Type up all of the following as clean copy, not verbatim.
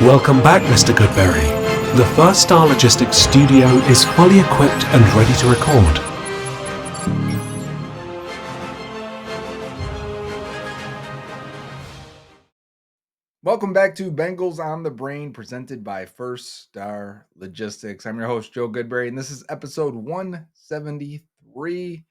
Welcome back, Mr. Goodberry. The First Star Logistics studio is fully equipped and ready to record. Welcome back to Bengals on the Brain, presented by First Star Logistics. I'm your host, Joe Goodberry, and this is episode 173.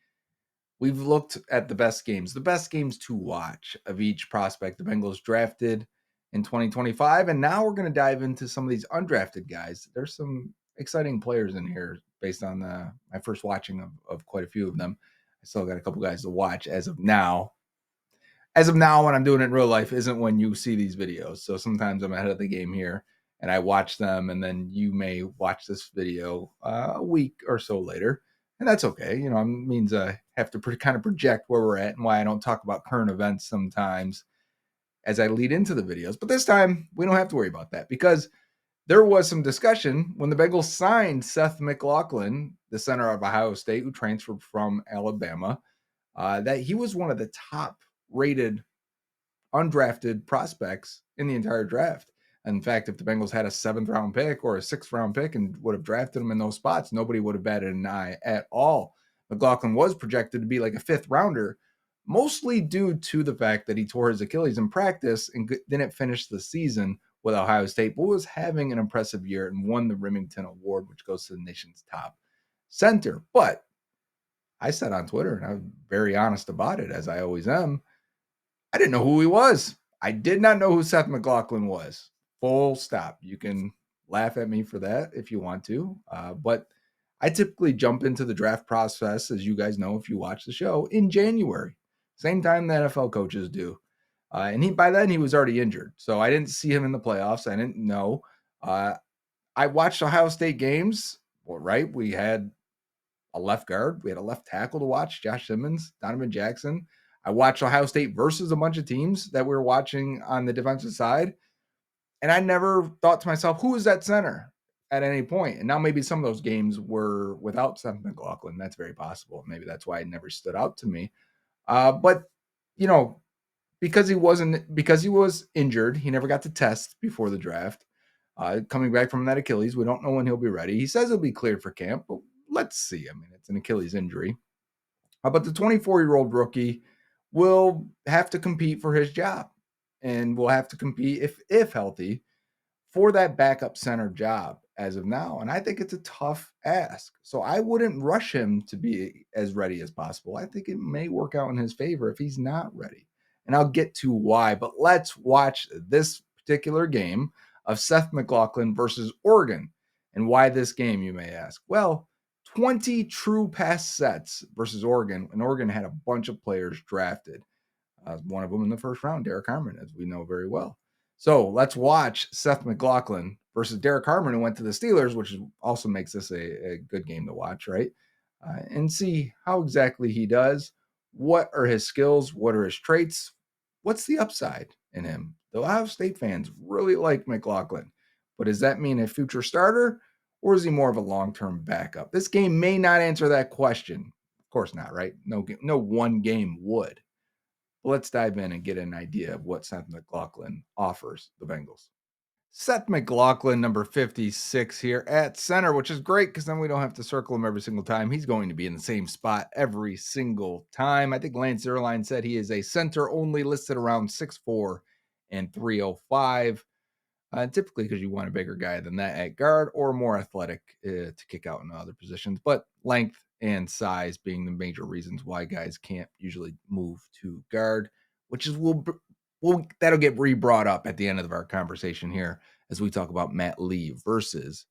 We've looked at the best games to watch of each prospect the Bengals drafted in 2025, and now we're going to dive into some of these undrafted guys. There's some exciting players in here based on my first watching of quite a few of them. I still got a couple guys to watch as of now. When I'm doing it in real life isn't when you see these videos. So sometimes I'm ahead of the game here and I watch them, and then you may watch this video a week or so later. And that's okay. You know, it means I have to kind of project where we're at and why I don't talk about current events sometimes as I lead into the videos. But this time, we don't have to worry about that because there was some discussion when the Bengals signed Seth McLaughlin, the center of Ohio State, who transferred from Alabama, that he was one of the top rated undrafted prospects in the entire draft. In fact, if the Bengals had a 7th round pick or a 6th round pick and would have drafted him in those spots, nobody would have batted an eye at all. McLaughlin was projected to be like a 5th rounder, mostly due to the fact that he tore his Achilles in practice and didn't finish the season with Ohio State, but was having an impressive year and won the Remington Award, which goes to the nation's top center. But I said on Twitter, and I'm very honest about it, as I always am, I didn't know who he was. I did not know who Seth McLaughlin was. Full stop. You can laugh at me for that if you want to. But I typically jump into the draft process, as you guys know if you watch the show, in January. Same time the NFL coaches do. And by then he was already injured. So I didn't see him in the playoffs. I didn't know. I watched Ohio State games. Well, right. We had a left guard. We had a left tackle to watch, Josh Simmons, Donovan Jackson. I watched Ohio State versus a bunch of teams that we were watching on the defensive side. And I never thought to myself, who is that center at any point? And now maybe some of those games were without Seth McLaughlin. That's very possible. Maybe that's why it never stood out to me. But, you know, because he was injured, he never got to test before the draft. Coming back from that Achilles, we don't know when he'll be ready. He says he'll be cleared for camp, but let's see. I mean, it's an Achilles injury. But the 24-year-old rookie will have to compete for his job and will have to compete, if healthy, for that backup center job as of now. And I think it's a tough ask. So I wouldn't rush him to be as ready as possible. I think it may work out in his favor if he's not ready. And I'll get to why. But let's watch this particular game of Seth McLaughlin versus Oregon. And why this game, you may ask? Well, 20 true pass sets versus Oregon. And Oregon had a bunch of players drafted. One of them in the first round, Derek Harmon, as we know very well. So let's watch Seth McLaughlin versus Derek Harmon, who went to the Steelers, which also makes this a good game to watch, right? And see how exactly he does. What are his skills? What are his traits? What's the upside in him? The Ohio State fans really like McLaughlin, but does that mean a future starter, or is he more of a long-term backup? This game may not answer that question. Of course not, right? No one game would. Let's dive in and get an idea of what Seth McLaughlin offers the Bengals. Seth McLaughlin, number 56 here at center, which is great because then we don't have to circle him every single time. He's going to be in the same spot every single time. I think Lance Zierlein said he is a center only, listed around 6'4" and 305. Typically because you want a bigger guy than that at guard or more athletic to kick out in other positions. But length and size being the major reasons why guys can't usually move to guard, which is that'll get re-brought up at the end of our conversation here as we talk about Matt Lee versus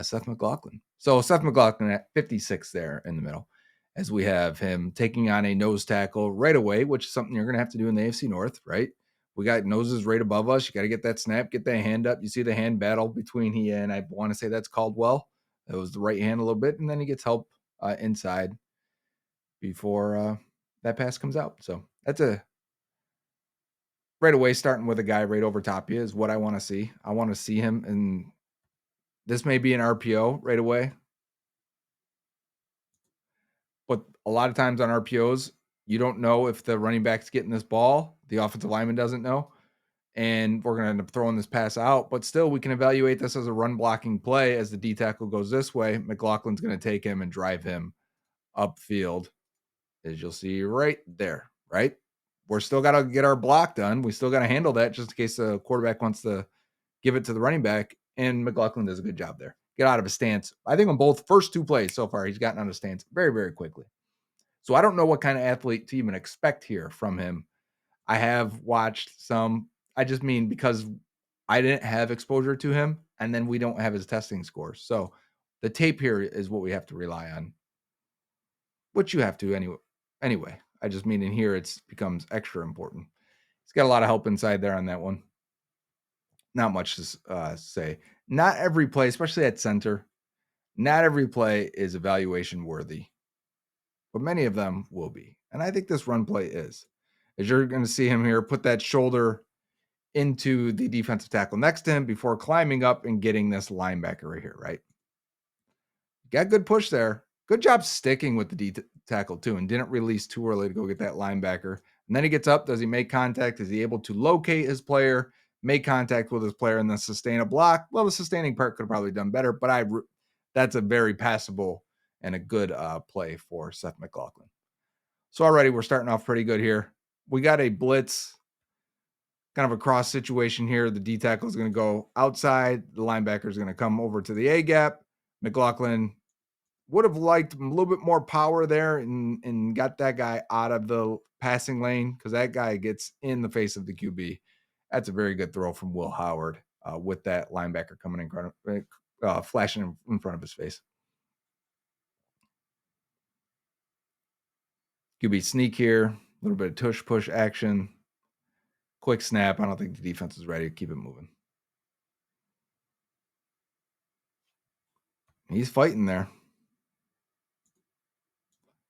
Seth McLaughlin. So Seth McLaughlin at 56 there in the middle, as we have him taking on a nose tackle right away, which is something you're going to have to do in the AFC North, right? We got noses right above us. You got to get that snap, get that hand up. You see the hand battle between he and I want to say that's Caldwell. That was the right hand a little bit, and then he gets help inside before that pass comes out. So that's a right away starting with a guy right over top you is what I want to see. I want to see him, and this may be an RPO right away. But a lot of times on RPOs, you don't know if the running back's getting this ball. The offensive lineman doesn't know. and we're going to end up throwing this pass out. But still, we can evaluate this as a run blocking play as the D tackle goes this way. McLaughlin's going to take him and drive him upfield, as you'll see right there, right? We're still got to get our block done. We still got to handle that just in case the quarterback wants to give it to the running back. And McLaughlin does a good job there. Get out of his stance. I think on both first two plays so far, he's gotten out of stance very, very quickly. So I don't know what kind of athlete to even expect here from him. I have watched some. I just mean because I didn't have exposure to him, and then we don't have his testing scores. So the tape here is what we have to rely on, which you have to anyway. Anyway, I just mean in here it becomes extra important. He's got a lot of help inside there on that one. Not much to say. Not every play, especially at center, not every play is evaluation worthy, but many of them will be. And I think this run play is. As you're going to see him here, put that shoulder into the defensive tackle next to him before climbing up and getting this linebacker right here, right? Got good push there. Good job sticking with the D tackle too, and didn't release too early to go get that linebacker. And then he gets up. Does he make contact? Is he able to locate his player, make contact with his player, and then sustain a block? Well, the sustaining part could have probably done better, but that's a very passable and a good play for Seth McLaughlin. So already we're starting off pretty good here. We got a blitz, kind of a cross situation here. The D tackle is going to go outside. The linebacker is going to come over to the A gap. McLaughlin would have liked a little bit more power there and got that guy out of the passing lane because that guy gets in the face of the QB. That's a very good throw from Will Howard with that linebacker coming in front of, flashing in front of his face. QB sneak here, a little bit of tush push action, quick snap. I don't think the defense is ready to keep it moving. He's fighting there.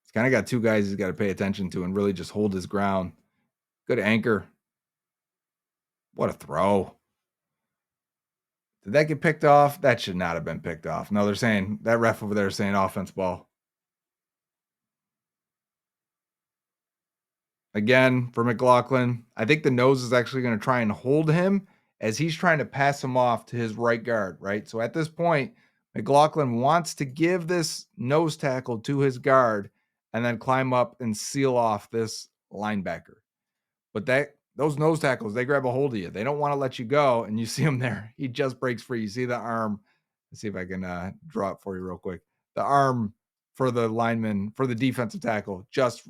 He's kind of got two guys he's got to pay attention to and really just hold his ground. Good anchor. What a throw. Did that get picked off? That should not have been picked off. No, they're saying that ref over there is saying offense ball. Again, for McLaughlin, I think the nose is actually going to try and hold him as he's trying to pass him off to his right guard, right? So at this point, McLaughlin wants to give this nose tackle to his guard and then climb up and seal off this linebacker. But those nose tackles, they grab a hold of you. They don't want to let you go, and you see him there. He just breaks free. You see the arm. Let's see if I can draw it for you real quick. The arm for the lineman, for the defensive tackle, just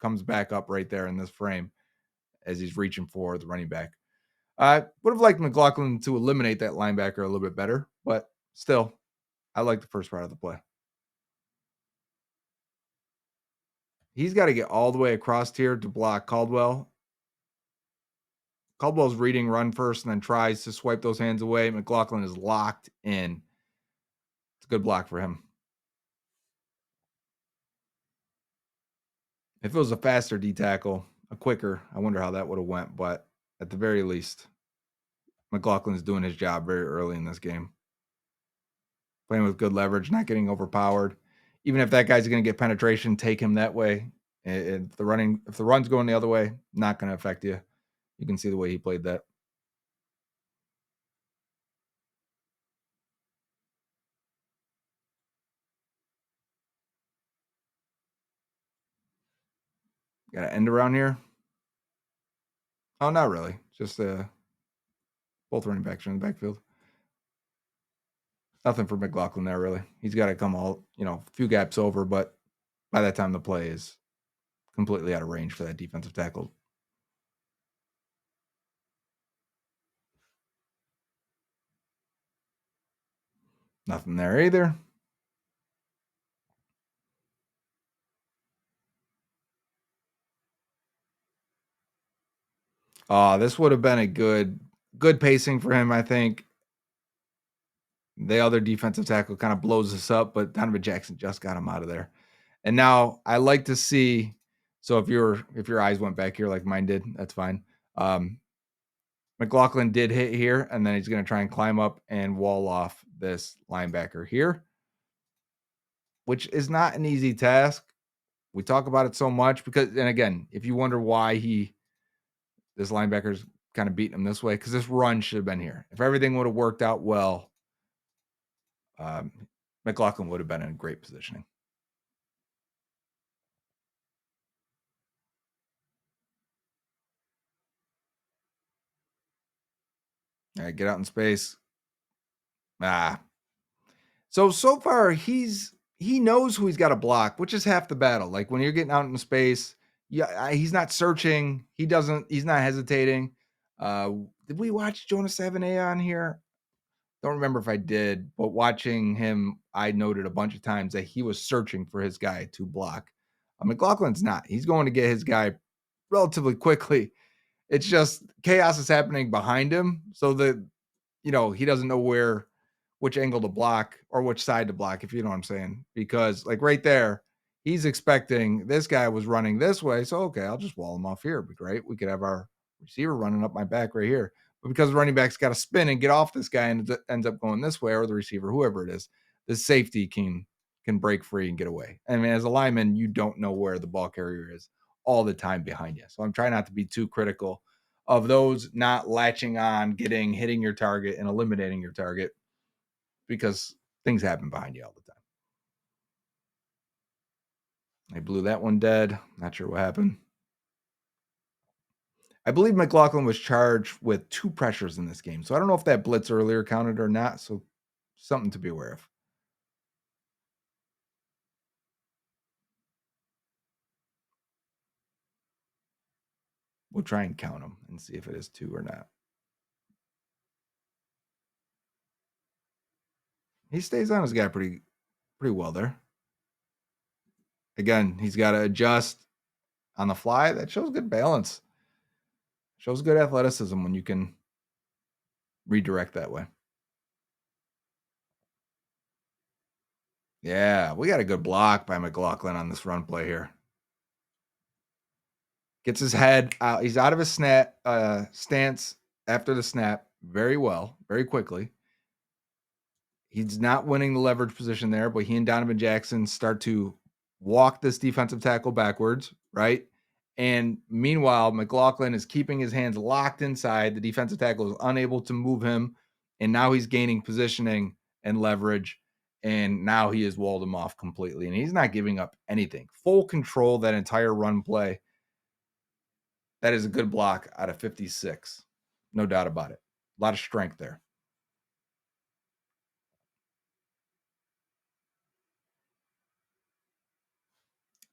comes back up right there in this frame as he's reaching for the running back. I would have liked McLaughlin to eliminate that linebacker a little bit better, but still, I like the first part of the play. He's got to get all the way across here to block Caldwell. Caldwell's reading run first and then tries to swipe those hands away. McLaughlin is locked in. It's a good block for him. If it was a faster D tackle, a quicker, I wonder how that would have went. But at the very least, McLaughlin is doing his job very early in this game. Playing with good leverage, not getting overpowered. Even if that guy's going to get penetration, take him that way. If the run's going the other way, not going to affect you. You can see the way he played that. Got to end around here. Oh, not really. Just both running backs are in the backfield. Nothing for McLaughlin there, really. He's got to come a few gaps over, but by that time the play is completely out of range for that defensive tackle. Nothing there either. This would have been a good pacing for him, I think. The other defensive tackle kind of blows this up, but Donovan Jackson just got him out of there. And now I like to see. So if your eyes went back here like mine did, that's fine. McLaughlin did hit here, and then he's going to try and climb up and wall off this linebacker here, which is not an easy task. We talk about it so much because, and again, if you wonder why this linebacker's kind of beating him this way because this run should have been here. If everything would have worked out well, um, McLaughlin would have been in great positioning. All right, get out in space. So far he knows who he's got to block, which is half the battle. Like when you're getting out in space, yeah, he's not searching. He's not hesitating. Did we watch Jonas 7A on here? Don't remember if I did, but watching him, I noted a bunch of times that he was searching for his guy to block. McLaughlin's not. He's going to get his guy relatively quickly. It's just chaos is happening behind him, so that he doesn't know which angle to block or which side to block, if you know what I'm saying. Because like right there, he's expecting this guy was running this way. So okay, I'll just wall him off here. It'd be great. We could have our receiver running up my back right here. But because the running back's got to spin and get off this guy and it ends up going this way, or the receiver, whoever it is, the safety can break free and get away. I mean, as a lineman, you don't know where the ball carrier is all the time behind you. So I'm trying not to be too critical of those not latching on, hitting your target and eliminating your target, because things happen behind you all the time. They blew that one dead. Not sure what happened. I believe McLaughlin was charged with 2 pressures in this game. So I don't know if that blitz earlier counted or not. So something to be aware of. We'll try and count them and see if it is 2 or not. He stays on his guy pretty well there. Again, he's got to adjust on the fly. That shows good balance. Shows good athleticism when you can redirect that way. Yeah, we got a good block by McLaughlin on this run play here. Gets his head out. He's out of his stance after the snap very well, very quickly. He's not winning the leverage position there, but he and Donovan Jackson start to walk this defensive tackle backwards, right? And meanwhile, McLaughlin is keeping his hands locked inside. The defensive tackle is unable to move him, and now he's gaining positioning and leverage, and now he has walled him off completely, and he's not giving up anything. Full control that entire run play. That is a good block out of 56. No doubt about it. A lot of strength there.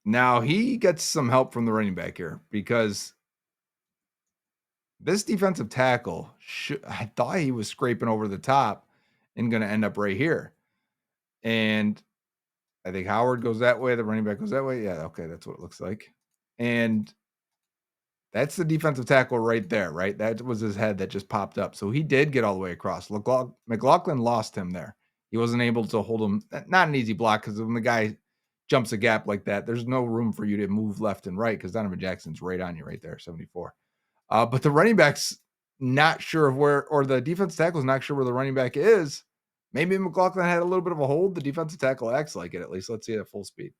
Now he gets some help from the running back here, because this defensive tackle, I thought he was scraping over the top and going to end up right here. And I think Howard goes that way. The running back goes that way. Yeah, okay, that's what it looks like. And that's the defensive tackle right there, right? That was his head that just popped up. So he did get all the way across. McLaughlin lost him there. He wasn't able to hold him. Not an easy block, because when the guy jumps a gap like that, there's no room for you to move left and right, because Donovan Jackson's right on you right there, 74. But the running back's not sure of where, or the defensive tackle's not sure where the running back is. Maybe McLaughlin had a little bit of a hold. The defensive tackle acts like it, at least. Let's see it at full speed.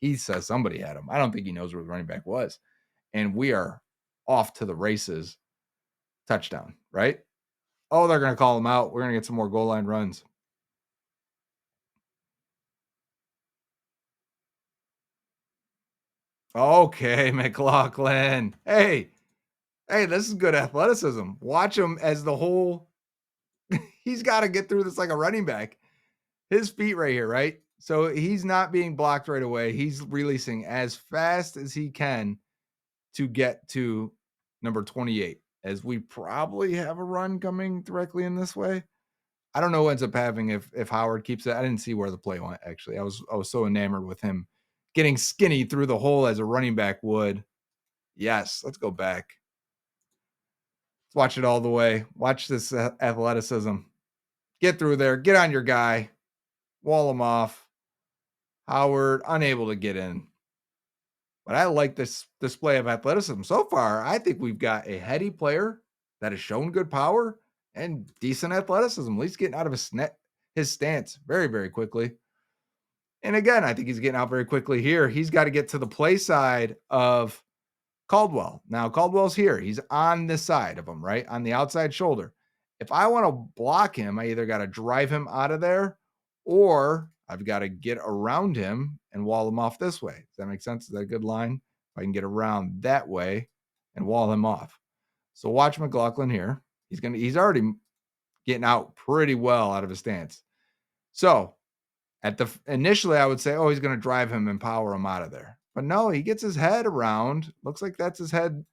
He says somebody had him. I don't think he knows where the running back was. And we are off to the races. Touchdown, right? Oh, they're going to call him out. We're going to get some more goal line runs. Okay, McLaughlin. Hey, this is good athleticism. Watch him as the whole he's got to get through this like a running back. His feet right here, right? So he's not being blocked right away. He's releasing as fast as he can to get to number 28, as we probably have a run coming directly in this way. I don't know what ends up having if Howard keeps it. I didn't see where the play went, actually. I was so enamored with him getting skinny through the hole as a running back would. Yes, let's go back. Let's watch it all the way. Watch this athleticism. Get through there. Get on your guy. Wall him off. Howard unable to get in. But I like this display of athleticism so far. I think we've got a heady player that has shown good power and decent athleticism, at least getting out of his stance very, very quickly. And again, I think he's getting out very quickly here. He's got to get to the play side of Caldwell. Now, Caldwell's here. He's on this side of him, right? On the outside shoulder. If I want to block him, I either got to drive him out of there or I've got to get around him and wall him off this way. Does that make sense? Is that a good line? If I can get around that way and wall him off. So watch McLaughlin here. He's already getting out pretty well out of his stance. So initially I would say, oh, he's going to drive him and power him out of there. But no, he gets his head around. Looks like that's his head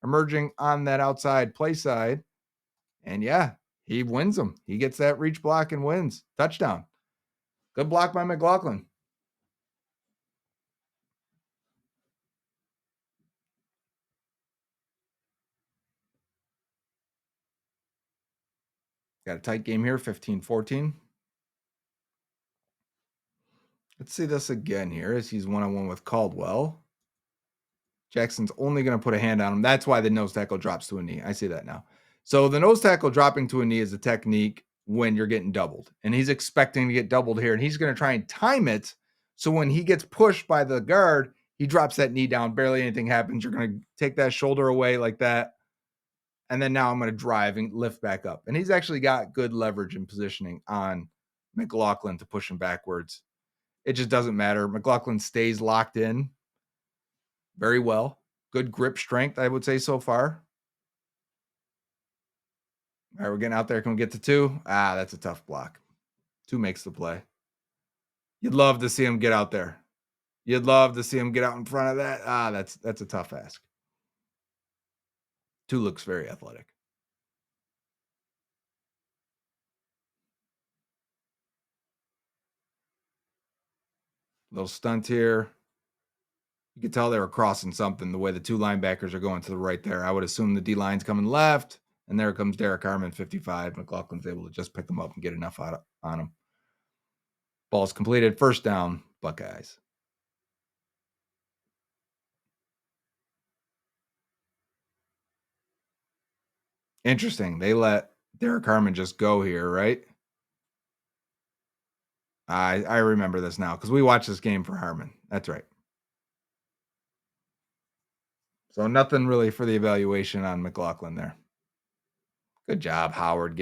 emerging on that outside play side. And yeah, he wins them. He gets that reach block and wins. Touchdown. Good block by McLaughlin. Got a tight game here, 15-14. Let's see this again here as he's one-on-one with Caldwell. Jackson's only going to put a hand on him. That's why the nose tackle drops to a knee. I see that now. So the nose tackle dropping to a knee is a technique when you're getting doubled. And he's expecting to get doubled here. And he's going to try and time it. So when he gets pushed by the guard, he drops that knee down. Barely anything happens. You're going to take that shoulder away like that. And then now I'm going to drive and lift back up. And he's actually got good leverage and positioning on McLaughlin to push him backwards. It just doesn't matter. McLaughlin stays locked in very well. Good grip strength, I would say, so far. All right, we're getting out there. Can we get to 2? That's a tough block. 2 makes the play. You'd love to see him get out there. You'd love to see him get out in front of that. That's a tough ask. 2 looks very athletic. Little stunt here. You could tell they were crossing something the way the 2 linebackers are going to the right there. I would assume the D-line's coming left, and there comes Derek Harmon, 55. McLaughlin's able to just pick him up and get enough out on him. Ball's completed. First down, Buckeyes. Interesting. They let Derek Harmon just go here, right? I remember this now because we watched this game for Harmon. That's right. So nothing really for the evaluation on McLaughlin there. Good job, Howard,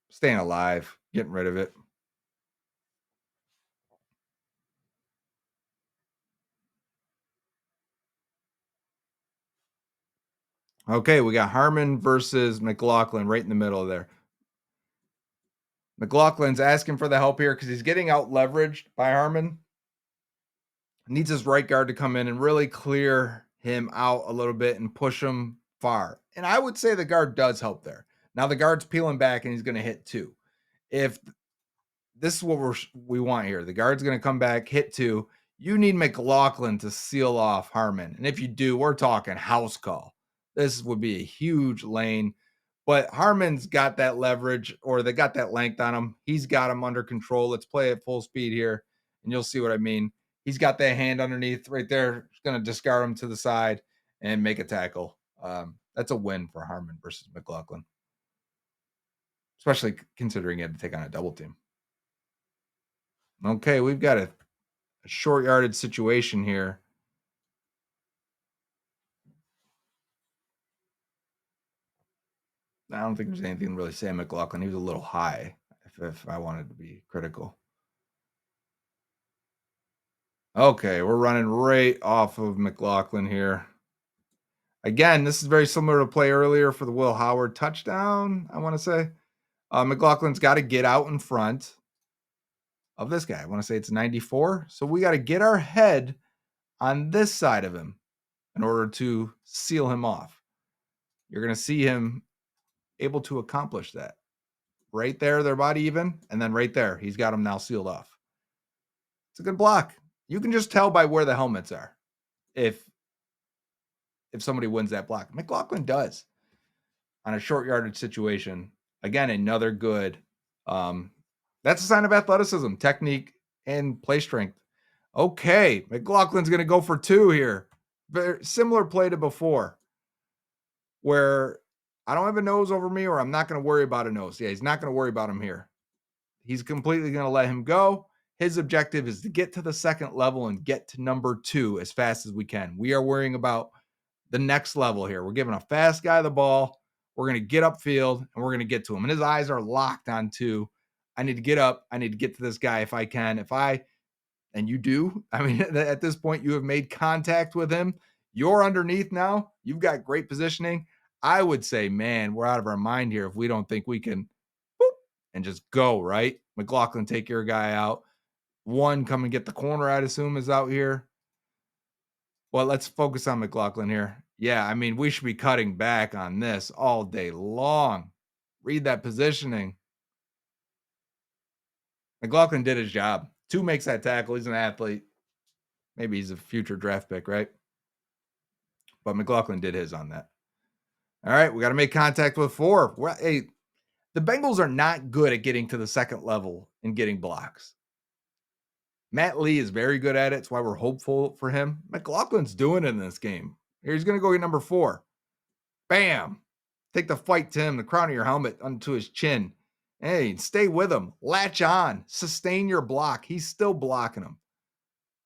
staying alive, getting rid of it. Okay, we got Harmon versus McLaughlin right in the middle there. McLaughlin's asking for the help here because he's getting out leveraged by Harmon. Needs his right guard to come in and really clear him out a little bit and push him far. And I would say the guard does help there. Now the guard's peeling back and he's going to hit 2. If this is what we want here, the guard's going to come back, hit 2. You need McLaughlin to seal off Harmon. And if you do, we're talking house call. This would be a huge lane. But Harmon's got that leverage, or they got that length on him. He's got him under control. Let's play at full speed here, and you'll see what I mean. He's got that hand underneath right there. He's going to discard him to the side and make a tackle. That's a win for Harmon versus McLaughlin, especially considering he had to take on a double team. Okay, we've got a short yardage situation here. I don't think there's anything to really say McLaughlin. He was a little high if I wanted to be critical. Okay, we're running right off of McLaughlin here. Again, this is very similar to play earlier for the Will Howard touchdown, I want to say. McLaughlin's got to get out in front of this guy. I want to say it's 94. So we got to get our head on this side of him in order to seal him off. You're going to see him able to accomplish that. Right there, they're about even. And then right there, he's got him now sealed off. It's a good block. You can just tell by where the helmets are if somebody wins that block. McLaughlin does on a short yardage situation. Again, another good. That's a sign of athleticism, technique, and play strength. Okay, McLaughlin's going to go for 2 here. Very similar play to before, where I don't have a nose over me, or I'm not going to worry about a nose. Yeah, he's not going to worry about him here. He's completely going to let him go. His objective is to get to the second level and get to number 2 as fast as we can. We are worrying about the next level here. We're giving a fast guy the ball. We're going to get upfield and we're going to get to him. And his eyes are locked on 2. I need to get up. I need to get to this guy if I can. And you do. I mean, at this point, you have made contact with him. You're underneath now. You've got great positioning. I would say, man, we're out of our mind here if we don't think we can boop, and just go, right? McLaughlin, take your guy out. One, come and get the corner, I'd assume, is out here. Well, let's focus on McLaughlin here. Yeah, I mean, we should be cutting back on this all day long. Read that positioning. McLaughlin did his job. 2 makes that tackle. He's an athlete. Maybe he's a future draft pick, right? But McLaughlin did his on that. All right, we got to make contact with 4. Hey, the Bengals are not good at getting to the second level and getting blocks. Matt Lee is very good at it. That's why we're hopeful for him. McLaughlin's doing it in this game. Here he's going to go get number 4. Bam. Take the fight to him, the crown of your helmet onto his chin. Hey, stay with him. Latch on. Sustain your block. He's still blocking him.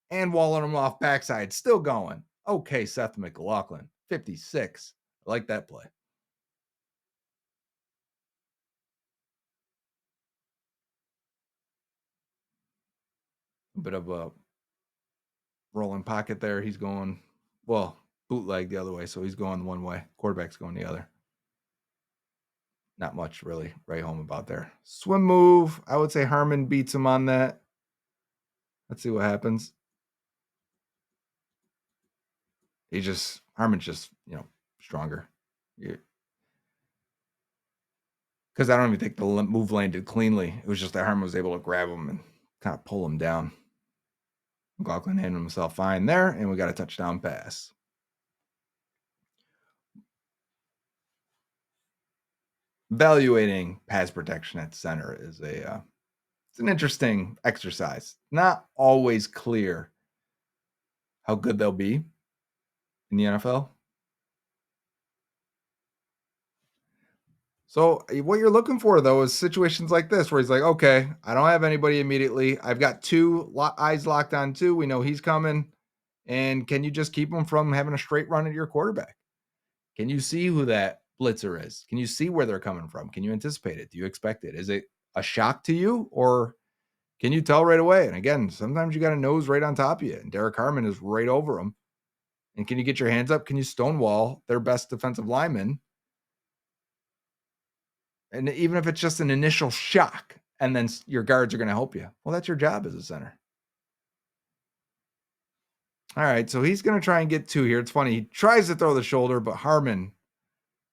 And walling him off backside. Still going. Okay, Seth McLaughlin. 56. I like that play. A bit of a rolling pocket there. He's going, well, bootleg the other way. So he's going one way. Quarterback's going the other. Not much really right home about there. Swim move. I would say Harmon beats him on that. Let's see what happens. Harmon's just, stronger. Because I don't even think the move landed cleanly. It was just that Harmon was able to grab him and kind of pull him down. McLaughlin handled himself fine there, and we got a touchdown pass. Evaluating pass protection at center is it's an interesting exercise. Not always clear how good they'll be in the NFL. So what you're looking for, though, is situations like this where he's like, okay, I don't have anybody immediately. I've got 2 eyes locked on 2. We know he's coming. And can you just keep him from having a straight run at your quarterback? Can you see who that blitzer is? Can you see where they're coming from? Can you anticipate it? Do you expect it? Is it a shock to you, or can you tell right away? And again, sometimes you got a nose right on top of you, and Derek Harmon is right over him. And can you get your hands up? Can you stonewall their best defensive lineman? And even if it's just an initial shock, and then your guards are going to help you. Well, that's your job as a center. All right, so he's going to try and get 2 here. It's funny. He tries to throw the shoulder, but Harmon,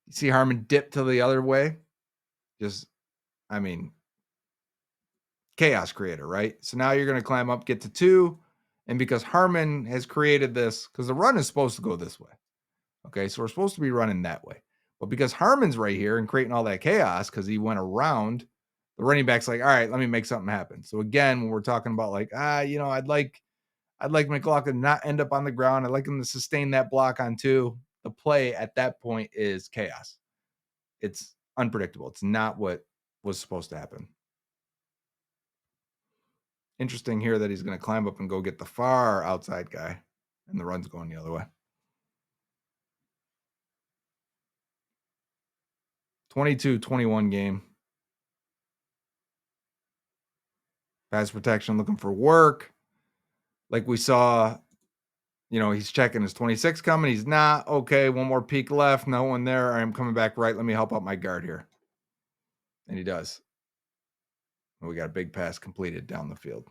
you see Harmon dip to the other way? Chaos creator, right? So now you're going to climb up, get to 2. And because Harmon has created this, because the run is supposed to go this way. Okay, so we're supposed to be running that way. But because Harmon's right here and creating all that chaos because he went around, the running back's like, all right, let me make something happen. So again, when we're talking about like, I'd like McLaughlin to not end up on the ground. I'd like him to sustain that block on 2. The play at that point is chaos. It's unpredictable. It's not what was supposed to happen. Interesting here that he's going to climb up and go get the far outside guy, and the run's going the other way. 22-21 game. Pass protection looking for work. Like we saw, he's checking his 26 coming. He's not. Okay, one more peek left. No one there. I'm coming back right. Let me help out my guard here. And he does. And we got a big pass completed down the field.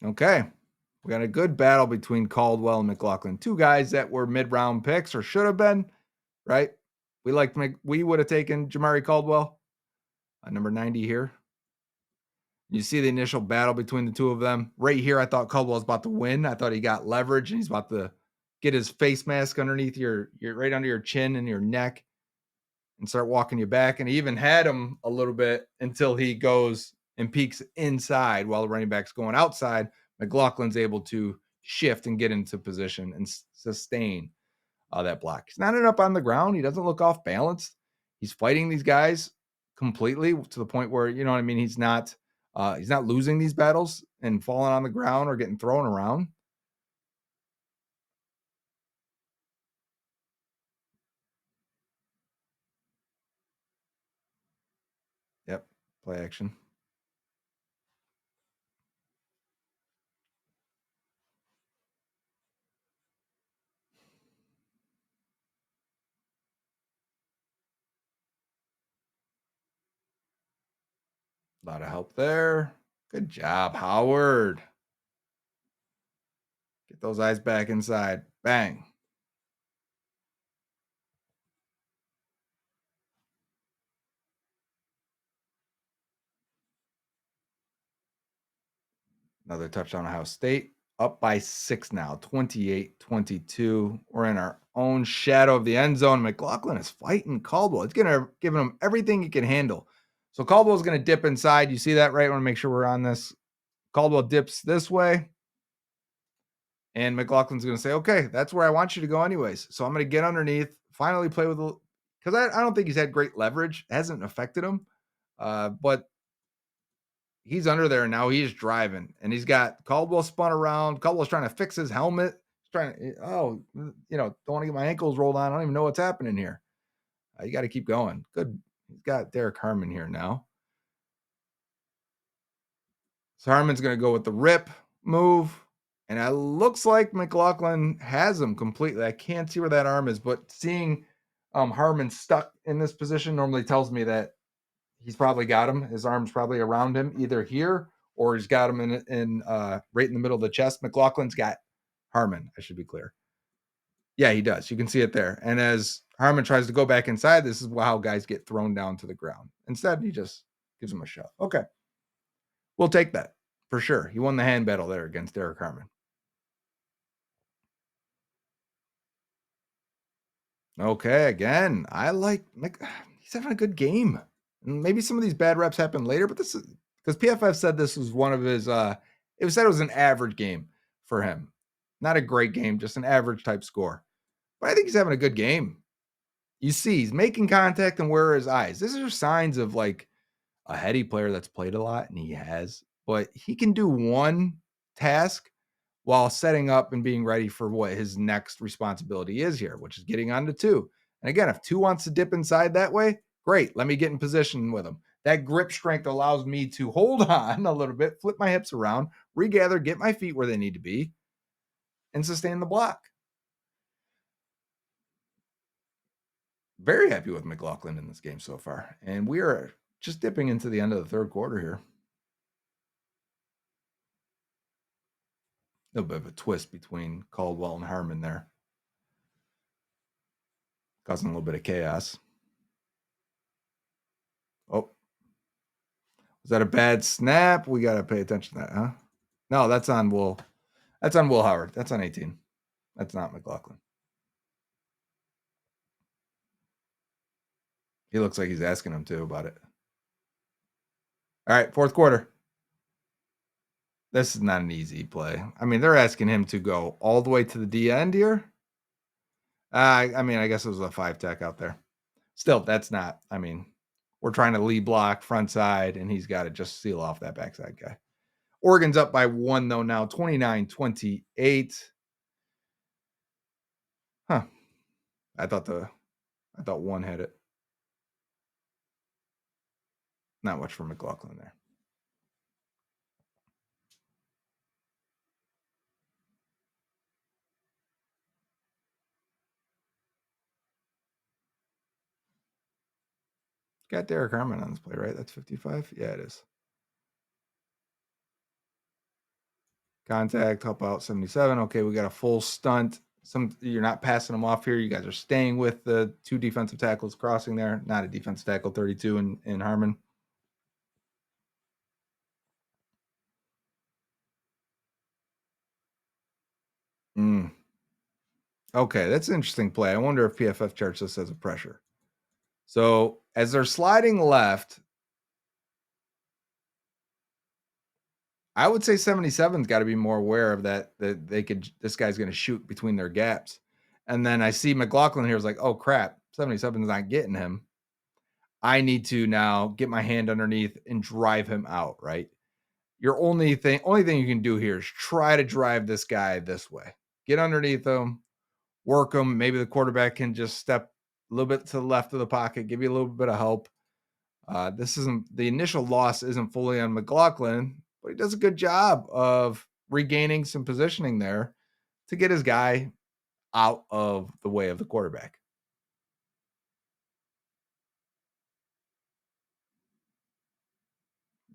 Okay. We got a good battle between Caldwell and McLaughlin. 2 guys that were mid-round picks or should have been, right? We would have taken Jamari Caldwell, number 90 here. You see the initial battle between the 2 of them. Right here, I thought Caldwell was about to win. I thought he got leverage, and he's about to get his face mask underneath your right under your chin and your neck and start walking you back. And he even had him a little bit until he goes and peeks inside while the running back's going outside. McLaughlin's able to shift and get into position and sustain that block. He's not ending up on the ground. He doesn't look off balance. He's fighting these guys completely to the point where, you know what I mean? He's not losing these battles and falling on the ground or getting thrown around. Yep. Play action. A lot of help there. Good job, Howard. Get those eyes back inside. Bang. Another touchdown, Ohio State. Up by 6 now, 28-22. We're in our own shadow of the end zone. McLaughlin is fighting Caldwell. It's giving him everything he can handle. So Caldwell's going to dip inside. You see that, right? I want to make sure we're on this. Caldwell dips this way. And McLaughlin's going to say, okay, that's where I want you to go anyways. So I'm going to get underneath, finally play with a, because I don't think he's had great leverage. It hasn't affected him. But he's under there and now he's driving. And he's got Caldwell spun around. Caldwell's trying to fix his helmet. He's trying to, don't want to get my ankles rolled on. I don't even know what's happening here. You got to keep going. Good. He's got Derek Harmon here now. So Harmon's going to go with the rip move. And it looks like McLaughlin has him completely. I can't see where that arm is, but seeing Harmon stuck in this position normally tells me that he's probably got him. His arm's probably around him, either here or he's got him in right in the middle of the chest. McLaughlin's got Harmon, I should be clear. Yeah, he does. You can see it there. And as Harmon tries to go back inside, this is how guys get thrown down to the ground. Instead, he just gives him a shove. Okay. We'll take that for sure. He won the hand battle there against Derek Harmon. Okay, again, I like he's having a good game. And maybe some of these bad reps happen later, but this is because PFF said this was one of his it was an average game for him. Not a great game, just an average type score. But I think he's having a good game. You see, he's making contact and where are his eyes? These are signs of like a heady player that's played a lot, and he has, but he can do one task while setting up and being ready for what his next responsibility is here, which is getting onto 2. And again, if 2 wants to dip inside that way, great. Let me get in position with him. That grip strength allows me to hold on a little bit, flip my hips around, regather, get my feet where they need to be, and sustain the block. Very happy with McLaughlin in this game so far. And we are just dipping into the end of the third quarter here. A little bit of a twist between Caldwell and Harmon there, causing a little bit of chaos. Oh, was that a bad snap? We got to pay attention to that, huh? No, that's on Will. That's on Will Howard. That's on 18. That's not McLaughlin. He looks like he's asking him too about it. All right, fourth quarter. This is not an easy play. I mean, they're asking him to go all the way to the D end here. I mean, I guess it was a 5 tech out there. Still, that's not. I mean, we're trying to lead block front side, and he's got to just seal off that backside guy. Oregon's up by 1, though, now 29-28. Huh. I thought 1 had it. Not much for McLaughlin there. Got Derek Harmon on this play, right? That's 55? Yeah, it is. Contact, help out 77. Okay, we got a full stunt. You're not passing them off here. You guys are staying with the 2 defensive tackles crossing there. Not a defensive tackle, 32 in Harmon. Okay, that's an interesting play. I wonder if PFF charts this as a pressure. So as they're sliding left, I would say 77's got to be more aware of that this guy's going to shoot between their gaps. And then I see McLaughlin here is like, oh crap, 77 is not getting him. I need to now get my hand underneath and drive him out, right? Your only thing you can do here is try to drive this guy this way. Get underneath him, work him. Maybe the quarterback can just step a little bit to the left of the pocket, give you a little bit of help. This isn't the initial loss isn't fully on McLaughlin, but he does a good job of regaining some positioning there to get his guy out of the way of the quarterback.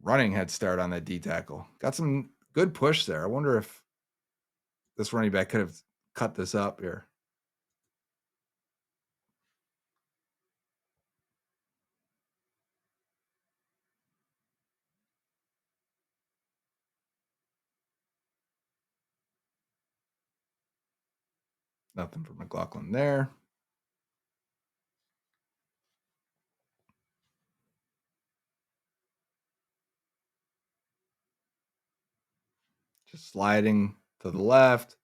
Running head start on that D tackle. Got some good push there. I wonder if this running back could have cut this up here. Nothing for McLaughlin there. Just sliding to the left.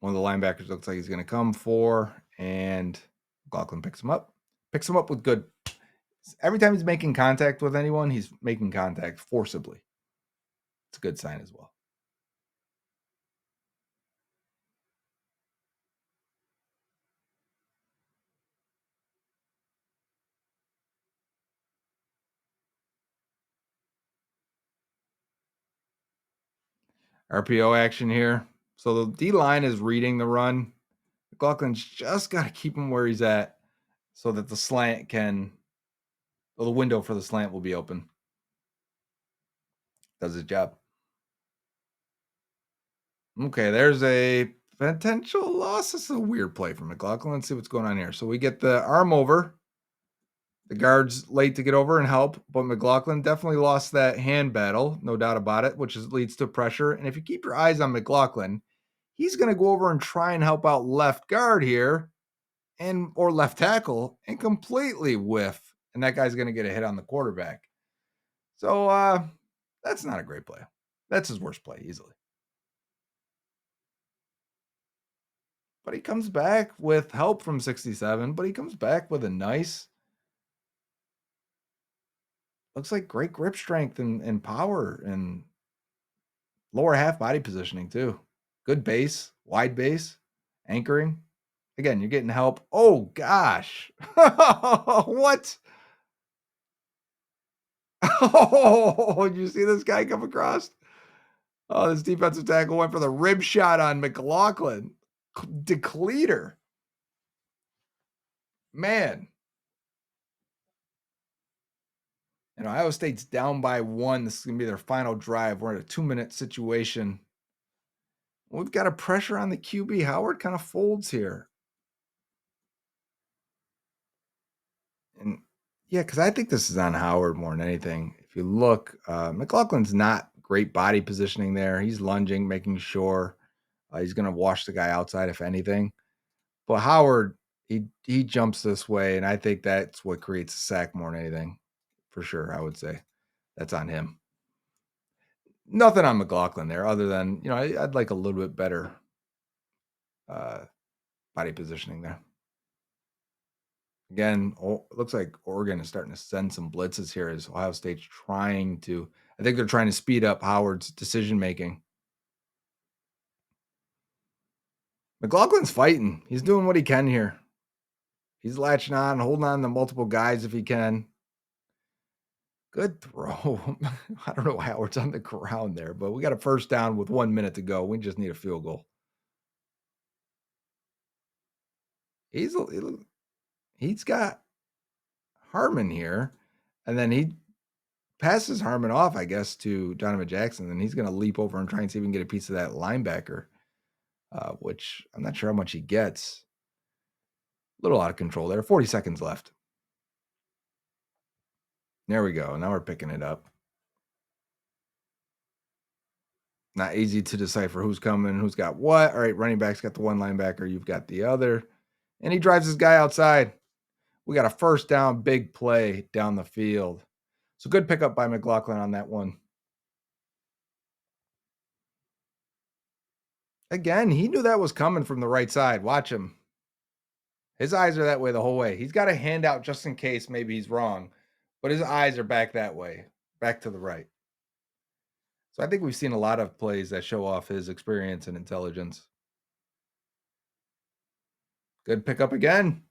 One of the linebackers looks like he's going to come for, and McLaughlin picks him up. Picks him up with good. Every time he's making contact with anyone, he's making contact forcibly. It's a good sign as well. RPO action here. So the D line is reading the run. McLaughlin's just got to keep him where he's at so that the slant can, well, the window for the slant will be open. Does his job. Okay, there's a potential loss. This is a weird play for McLaughlin. Let's see what's going on here. So we get the arm over. The guard's late to get over and help, but McLaughlin definitely lost that hand battle, no doubt about it, which leads to pressure. And if you keep your eyes on McLaughlin, he's going to go over and try and help out left guard here and or left tackle and completely whiff. And that guy's going to get a hit on the quarterback. So that's not a great play. That's his worst play easily. But he comes back with help from 67, but he comes back with a nice, looks like great grip strength and power and lower half body positioning too. Good base, wide base, anchoring. Again, you're getting help. Oh gosh. What? Oh, did you see this guy come across? Oh, this defensive tackle went for the rib shot on McLaughlin. Decleater. Man. And Ohio State's down by 1. This is going to be their final drive. We're at a 2-minute situation. We've got a pressure on the QB. Howard kind of folds here. And yeah, because I think this is on Howard more than anything. If you look, McLaughlin's not great body positioning there. He's lunging, making sure he's going to wash the guy outside, if anything. But Howard, he jumps this way, and I think that's what creates a sack more than anything. For sure, I would say. That's on him. Nothing on McLaughlin there other than, I'd like a little bit better body positioning there. Again, it looks like Oregon is starting to send some blitzes here as Ohio State's trying to, I think they're trying to speed up Howard's decision making. McLaughlin's fighting. He's doing what he can here. He's latching on, holding on to multiple guys if he can. Good throw. I don't know why Howard's on the ground there, but we got a first down with 1 minute to go. We just need a field goal. He's got Harmon here, and then he passes Harmon off, I guess, to Donovan Jackson, and he's going to leap over and try and see if we can get a piece of that linebacker, which I'm not sure how much he gets. A little out of control there. 40 seconds left. There we go. Now we're picking it up. Not easy to decipher who's coming, who's got what. All right, running back's got the one linebacker. You've got the other. And he drives his guy outside. We got a first down, big play down the field. So good pickup by McLaughlin on that one. Again, he knew that was coming from the right side. Watch him. His eyes are that way the whole way. He's got a hand out just in case maybe he's wrong, but his eyes are back that way, back to the right. So I think we've seen a lot of plays that show off his experience and intelligence. Good pickup again.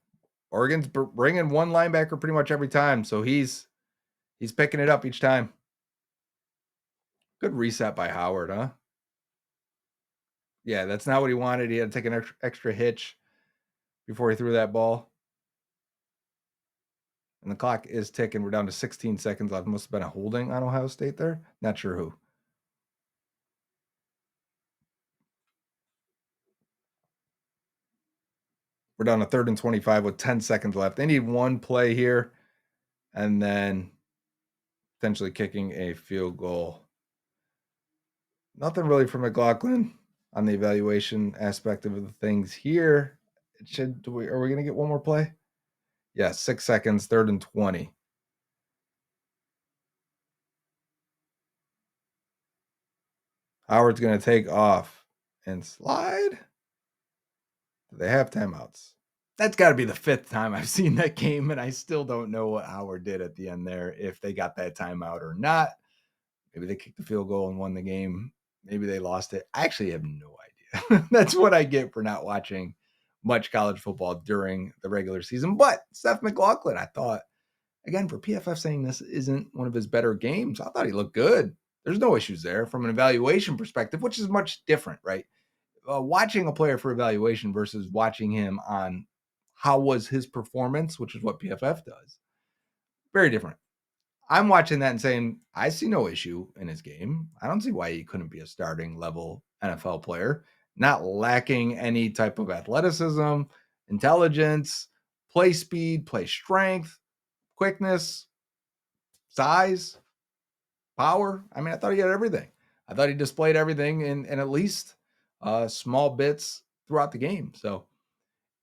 Oregon's bringing one linebacker pretty much every time, so he's picking it up each time. Good reset by Howard, huh? Yeah, that's not what he wanted. He had to take an extra hitch before he threw that ball. And the clock is ticking. We're down to 16 seconds left. Must have been a holding on Ohio State there. Not sure who. We're down to 3rd and 25 with 10 seconds left. They need one play here and then potentially kicking a field goal. Nothing really for McLaughlin on the evaluation aspect of the things here. Are we going to get one more play? Yeah, 6 seconds, 3rd and 20. Howard's going to take off and slide. Do they have timeouts? That's got to be the 5th time I've seen that game, and I still don't know what Howard did at the end there, if they got that timeout or not. Maybe they kicked the field goal and won the game. Maybe they lost it. I actually have no idea. That's what I get for not watching much college football during the regular season. But Seth McLaughlin, I thought, again, for PFF saying this isn't one of his better games, I thought he looked good. There's no issues there from an evaluation perspective, which is much different, right? Watching a player for evaluation versus watching him on how was his performance, which is what PFF does. Very different. I'm watching that and saying, I see no issue in his game. I don't see why he couldn't be a starting level NFL player, not lacking any type of athleticism, intelligence, play speed, play strength, quickness, size, power. I mean, I thought he had everything. I thought he displayed everything in at least small bits throughout the game. So,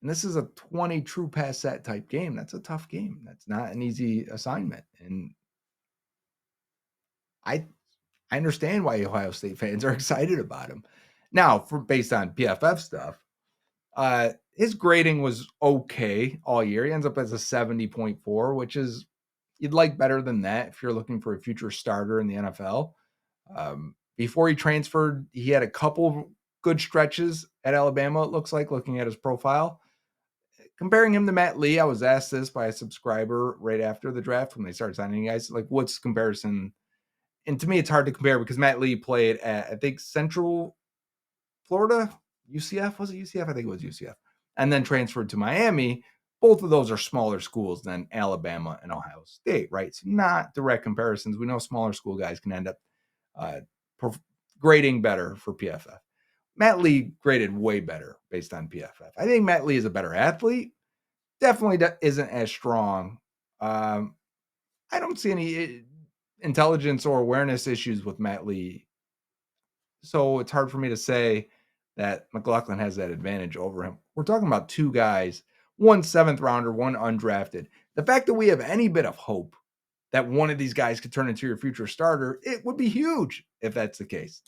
and this is a 20 true pass set type game. That's a tough game. That's not an easy assignment. And I understand why Ohio State fans are excited about him. Now, based on PFF stuff, his grading was okay all year. He ends up as a 70.4, which is, you'd like better than that if you're looking for a future starter in the NFL. Before he transferred, he had a couple good stretches at Alabama, it looks like, looking at his profile. Comparing him to Matt Lee, I was asked this by a subscriber right after the draft when they started signing guys. Like, what's comparison? And to me, it's hard to compare because Matt Lee played at, I think, Central Florida, UCF. Was it UCF? I think it was UCF. And then transferred to Miami. Both of those are smaller schools than Alabama and Ohio State, right? So not direct comparisons. We know smaller school guys can end up grading better for PFF. Matt Lee graded way better based on PFF. I think Matt Lee is a better athlete. Definitely isn't as strong. I don't see any intelligence or awareness issues with Matt Lee. So it's hard for me to say that McLaughlin has that advantage over him. We're talking about two guys, one 7th rounder, one undrafted. The fact that we have any bit of hope that one of these guys could turn into your future starter, it would be huge if that's the case.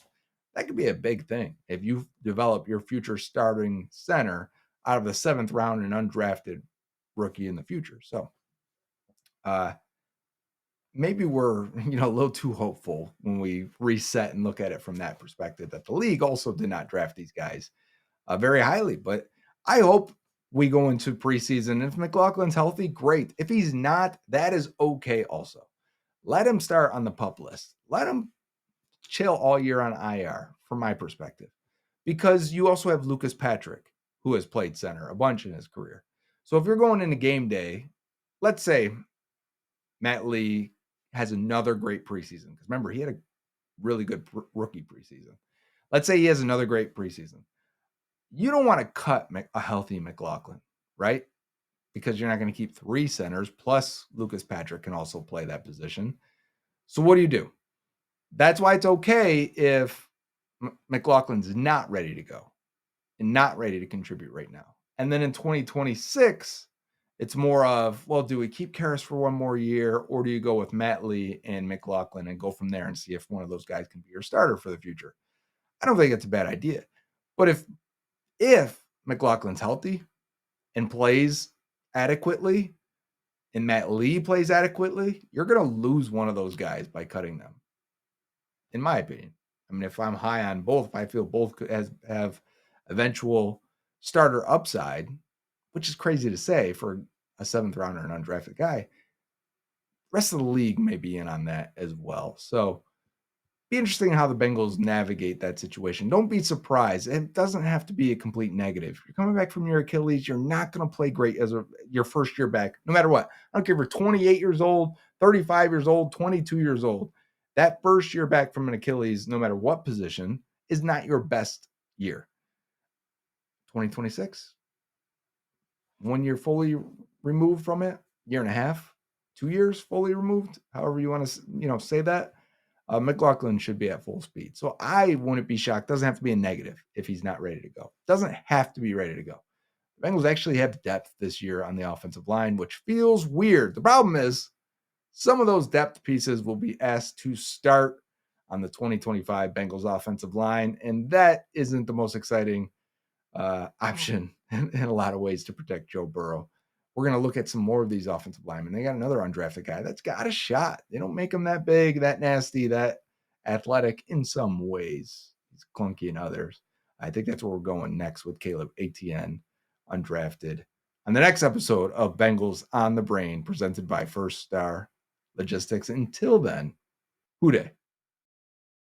That could be a big thing if you develop your future starting center out of the 7th round and undrafted rookie in the future. So maybe we're a little too hopeful when we reset and look at it from that perspective, that the league also did not draft these guys very highly. But I hope we go into preseason. If McLaughlin's healthy, great. If he's not, that is okay also. Let him start on the PUP list. Let him chill all year on IR, from my perspective, because you also have Lucas Patrick, who has played center a bunch in his career. So if you're going into game day, let's say Matt Lee has another great preseason, because remember, he had a really good rookie preseason. Let's say he has another great preseason. You don't want to cut a healthy McLaughlin, right? Because you're not going to keep 3 centers, plus Lucas Patrick can also play that position. So what do? That's why it's okay if McLaughlin's not ready to go and not ready to contribute right now. And then in 2026, it's more of, well, do we keep Karras for one more year, or do you go with Matt Lee and McLaughlin and go from there and see if one of those guys can be your starter for the future? I don't think it's a bad idea. But if McLaughlin's healthy and plays adequately, and Matt Lee plays adequately, you're going to lose one of those guys by cutting them, in my opinion. I mean, if I'm high on both, if I feel both have eventual starter upside, which is crazy to say for a 7th rounder and undrafted guy, rest of the league may be in on that as well. So be interesting how the Bengals navigate that situation. Don't be surprised. It doesn't have to be a complete negative. You're coming back from your Achilles. You're not going to play great as your first year back, no matter what. I don't care if you're 28 years old, 35 years old, 22 years old. That first year back from an Achilles, no matter what position, is not your best year. 2026, 1 year fully removed from it, year and a half, 2 years fully removed, however you want to, say that. McLaughlin should be at full speed. So I wouldn't be shocked. Doesn't have to be a negative if he's not ready to go. Doesn't have to be ready to go. The Bengals actually have depth this year on the offensive line, which feels weird. The problem is some of those depth pieces will be asked to start on the 2025 Bengals offensive line, and that isn't the most exciting option in a lot of ways to protect Joe Burrow. We're going to look at some more of these offensive linemen. They got another undrafted guy that's got a shot. They don't make him that big, that nasty, that athletic in some ways. He's clunky in others. I think that's where we're going next with Caleb Etienne, undrafted, on the next episode of Bengals on the Brain, presented by First Star Logistics. Until then, hooday.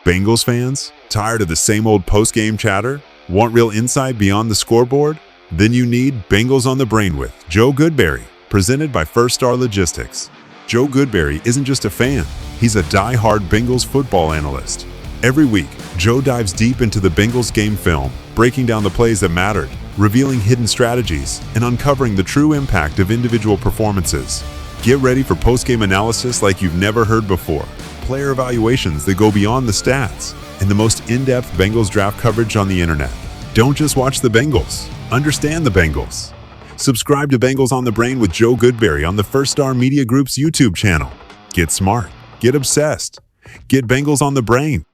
Bengals fans, tired of the same old post-game chatter? Want real insight beyond the scoreboard? Then you need Bengals on the Brain with Joe Goodberry, presented by First Star Logistics. Joe Goodberry isn't just a fan, he's a die-hard Bengals football analyst. Every week, Joe dives deep into the Bengals game film, breaking down the plays that mattered, revealing hidden strategies, and uncovering the true impact of individual performances. Get ready for post-game analysis like you've never heard before, player evaluations that go beyond the stats, and the most in-depth Bengals draft coverage on the internet. Don't just watch the Bengals, understand the Bengals. Subscribe to Bengals on the Brain with Joe Goodberry on the First Star Media Group's YouTube channel. Get smart, get obsessed, get Bengals on the Brain.